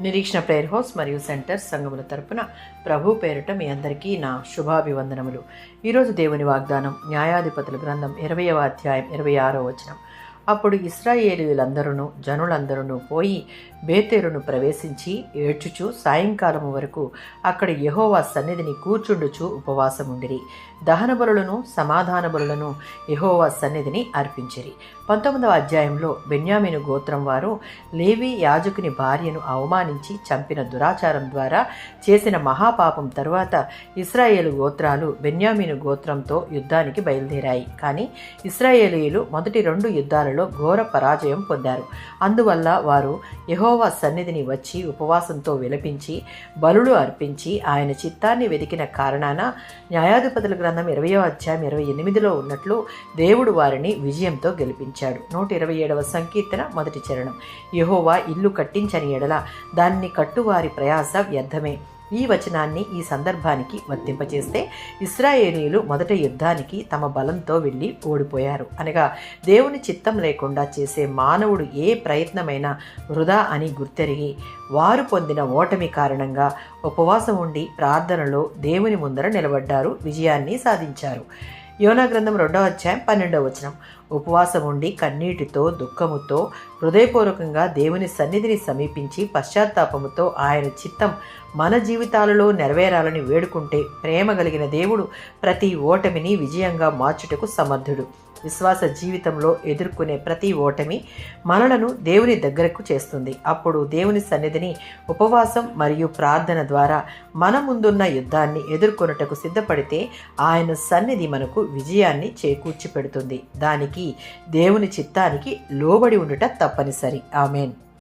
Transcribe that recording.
నిరీక్షణ prayer house మరియు centre సంఘముల తరపున ప్రభు పేరిట మీ అందరికీ నా శుభాభివందనములు. ఈరోజు దేవుని వాగ్దానం న్యాయాధిపతుల గ్రంథం 20వ అధ్యాయం 26వ వచనం. అప్పుడు ఇశ్రాయేలీయులందరూ జనులందరూ పోయి బేతేలును ప్రవేశించి ఏడ్చుచు సాయంకాలము వరకు అక్కడ యెహోవా సన్నిధిని కూర్చుండుచు ఉపవాసముండిరి. దహన బలులను సమాధాన బలులను యెహోవా సన్నిధిని అర్పించిరి. 19వ అధ్యాయంలో బెన్యామీను గోత్రం వారు లేవి యాజకుని భార్యను అవమానించి చంపిన దురాచారం ద్వారా చేసిన మహాపాపం తరువాత ఇశ్రాయేలు గోత్రాలు బెన్యామీను గోత్రంతో యుద్ధానికి బయలుదేరాయి. కానీ ఇశ్రాయేలీయులు మొదటి 2 యుద్ధాలలో ఘోర పరాజయం పొందారు. అందువల్ల వారు యెహోవా సన్నిధిని వచ్చి ఉపవాసంతో విలపించి బలులు అర్పించి ఆయన చిత్తాన్ని వెదికిన కారణాన న్యాయాధిపతుల గ్రంథం 20వ అధ్యాయం 28లో ఉన్నట్లు దేవుడు వారిని విజయంతో గెలిపించాడు. 127వ సంకీర్తన మొదటి చరణం. యెహోవా ఇల్లు కట్టించని ఎడల దాన్ని కట్టువారి ప్రయాస వ్యర్థమే. ఈ వచనాన్ని ఈ సందర్భానికి వర్తింపచేస్తే ఇశ్రాయేలీయులు మొదట యుద్ధానికి తమ బలంతో వెళ్ళి ఓడిపోయారు. అనగా దేవుని చిత్తం లేకుండా చేసే మానవుడు ఏ ప్రయత్నమైనా వృధా అని గుర్తెరిగి వారు పొందిన ఓటమి కారణంగా ఉపవాసం ఉండి ప్రార్థనలో దేవుని ముందర నిలబడ్డారు, విజయాన్ని సాధించారు. యోనా గ్రంథం 2వ అధ్యాయం 12వ వచనం. ఉపవాసం ఉండి కన్నీటితో దుఃఖముతో హృదయపూర్వకంగా దేవుని సన్నిధిని సమీపించి పశ్చాత్తాపముతో ఆయన చిత్తం మన జీవితాలలో నెరవేరాలని వేడుకుంటే ప్రేమ కలిగిన దేవుడు ప్రతి ఓటమిని విజయంగా మార్చుటకు సమర్థుడు. విశ్వాస జీవితంలో ఎదుర్కొనే ప్రతి ఓటమి మనలను దేవుని దగ్గరకు చేస్తుంది. అప్పుడు దేవుని సన్నిధిని ఉపవాసం మరియు ప్రార్థన ద్వారా మన ముందున్న యుద్ధాన్ని ఎదుర్కొనుటకు సిద్ధపడితే ఆయన సన్నిధి మనకు విజయాన్ని చేకూర్చి పెడుతుంది. దానికి దేవుని చిత్తానికి లోబడి ఉండుట తప్పనిసరి. ఆమేన్.